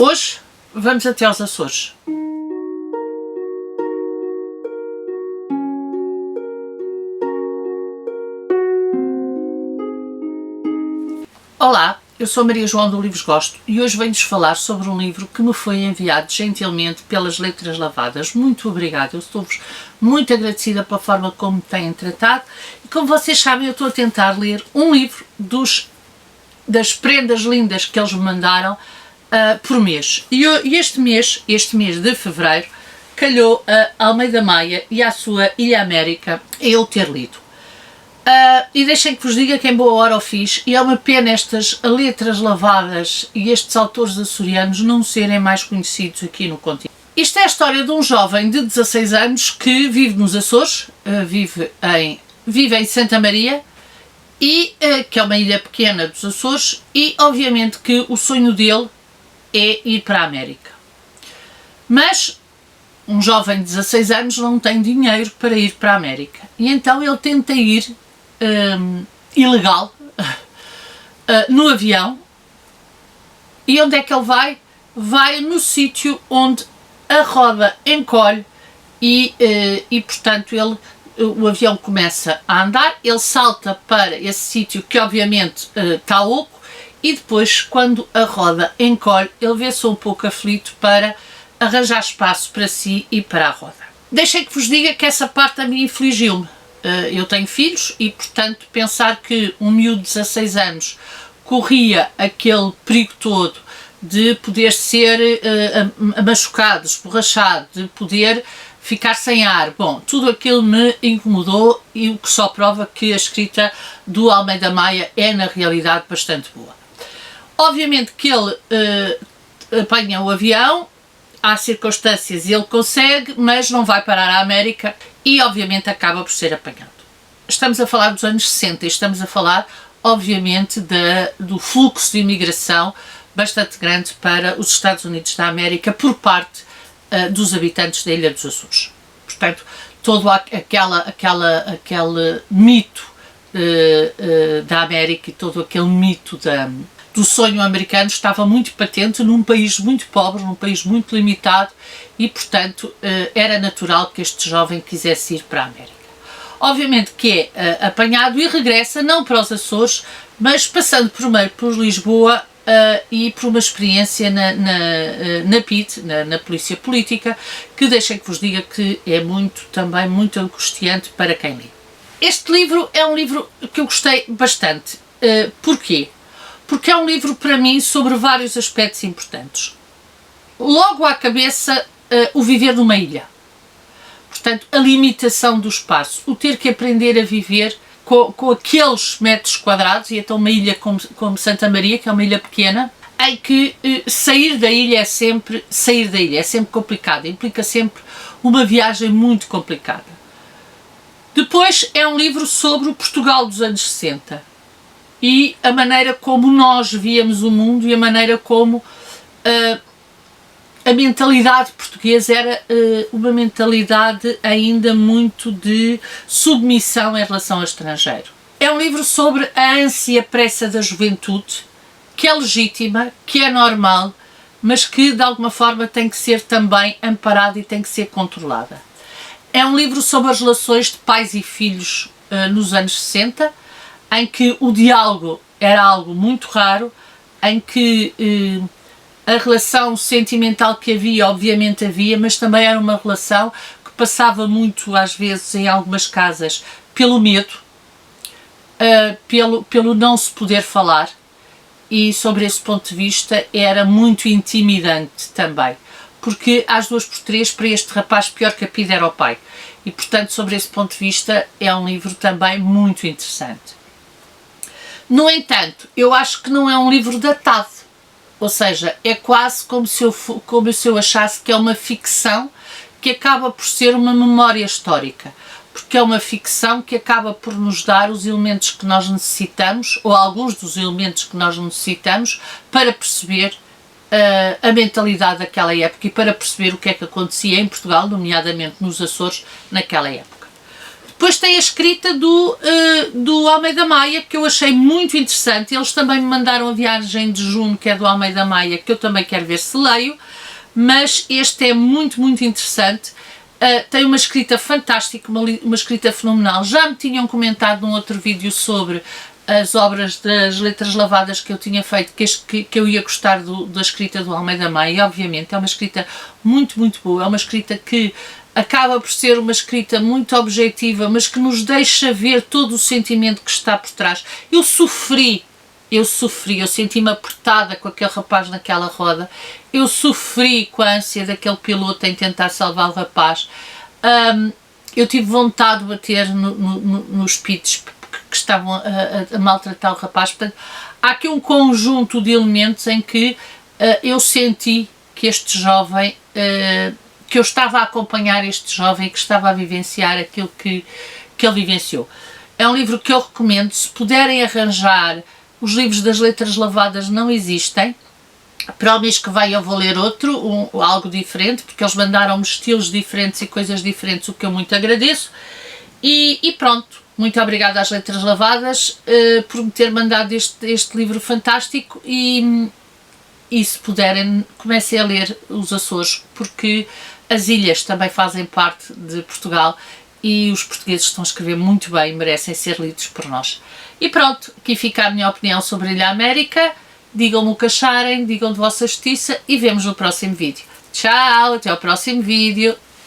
Hoje vamos até aos Açores. Olá, eu sou Maria João do Livros Gosto e hoje venho-vos falar sobre um livro que me foi enviado gentilmente pelas Letras Lavadas. Muito obrigada, eu estou-vos muito agradecida pela forma como me têm tratado e, como vocês sabem, eu estou a tentar ler um livro das prendas lindas que eles me mandaram por mês. E este mês de fevereiro, calhou a Almeida Maia e à sua Ilha América a eu ter lido. E deixem que vos diga que em boa hora o fiz, e é uma pena estas Letras Lavadas e estes autores açorianos não serem mais conhecidos aqui no continente. Isto é a história de um jovem de 16 anos que vive nos Açores, vive em Santa Maria, e, que é uma ilha pequena dos Açores, e obviamente que o sonho dele é ir para a América. Mas um jovem de 16 anos não tem dinheiro para ir para a América, e então ele tenta ir ilegal no avião. E onde é que ele vai? Vai no sítio onde a roda encolhe e portanto o avião começa a andar, ele salta para esse sítio que obviamente está oco, e depois, quando a roda encolhe, ele vê-se um pouco aflito para arranjar espaço para si e para a roda. Deixem que vos diga que essa parte a mim infligiu-me. Eu tenho filhos e, portanto, pensar que um miúdo de 16 anos corria aquele perigo todo de poder ser machucado, esborrachado, de poder ficar sem ar, bom, tudo aquilo me incomodou, e o que só prova que a escrita do Almeida Maia é, na realidade, bastante boa. Obviamente que ele apanha o avião, há circunstâncias e ele consegue, mas não vai parar à América e obviamente acaba por ser apanhado. Estamos a falar dos anos 60 e estamos a falar obviamente do fluxo de imigração bastante grande para os Estados Unidos da América por parte dos habitantes da Ilha dos Açores. Portanto, todo aquele mito da América e todo aquele mito do sonho americano estava muito patente num país muito pobre, num país muito limitado, e portanto era natural que este jovem quisesse ir para a América. Obviamente que é apanhado e regressa não para os Açores, mas passando primeiro por Lisboa e por uma experiência na PID, na Polícia Política, que deixem que vos diga que é também muito angustiante para quem lê. Este livro é um livro que eu gostei bastante. Porquê? Porque é um livro, para mim, sobre vários aspectos importantes. Logo à cabeça, o viver numa ilha. Portanto, a limitação do espaço, o ter que aprender a viver com aqueles metros quadrados, e então uma ilha como Santa Maria, que é uma ilha pequena, em que sair da ilha é sempre complicado, implica sempre uma viagem muito complicada. Depois é um livro sobre o Portugal dos anos 60. E a maneira como nós víamos o mundo e a maneira como a mentalidade portuguesa era uma mentalidade ainda muito de submissão em relação ao estrangeiro. É um livro sobre a ânsia pressa da juventude, que é legítima, que é normal, mas que de alguma forma tem que ser também amparada e tem que ser controlada. É um livro sobre as relações de pais e filhos nos anos 60, em que o diálogo era algo muito raro, em que a relação sentimental que havia, obviamente havia, mas também era uma relação que passava muito, às vezes, em algumas casas, pelo medo, pelo não se poder falar, e sobre esse ponto de vista era muito intimidante também, porque às 2x3 para este rapaz pior que a PID era o pai, e portanto sobre esse ponto de vista é um livro também muito interessante. No entanto, eu acho que não é um livro datado, ou seja, é quase como se eu achasse que é uma ficção que acaba por ser uma memória histórica, porque é uma ficção que acaba por nos dar os elementos que nós necessitamos, ou alguns dos elementos que nós necessitamos, para perceber a mentalidade daquela época e para perceber o que é que acontecia em Portugal, nomeadamente nos Açores, naquela época. Depois tem a escrita do Almeida Maia, que eu achei muito interessante. Eles também me mandaram a Viagem de Juno, que é do Almeida Maia, que eu também quero ver se leio, mas este é muito, muito interessante. Tem uma escrita fantástica, uma escrita fenomenal. Já me tinham comentado num outro vídeo sobre as obras das Letras Lavadas que eu tinha feito, que eu ia gostar da escrita do Almeida Maia, e obviamente é uma escrita muito, muito boa. É uma escrita que acaba por ser uma escrita muito objetiva, mas que nos deixa ver todo o sentimento que está por trás. Eu sofri, eu senti-me apertada com aquele rapaz naquela roda, eu sofri com a ânsia daquele piloto em tentar salvar o rapaz, eu tive vontade de bater nos pits que estavam a maltratar o rapaz. Portanto, há aqui um conjunto de elementos em que eu senti que este jovem, que eu estava a acompanhar este jovem, que estava a vivenciar aquilo que ele vivenciou. É um livro que eu recomendo. Se puderem arranjar, os livros das Letras Lavadas não existem. Para o mês que vem eu vou ler outro, algo diferente, porque eles mandaram-me estilos diferentes e coisas diferentes, o que eu muito agradeço. E pronto, muito obrigada às Letras Lavadas por me ter mandado este livro fantástico, e se puderem, comecem a ler Os Açores, porque as ilhas também fazem parte de Portugal e os portugueses estão a escrever muito bem, merecem ser lidos por nós. E pronto, aqui fica a minha opinião sobre a Ilha América. Digam-me o que acharem, digam de vossa justiça e vemos no próximo vídeo. Tchau, até ao próximo vídeo.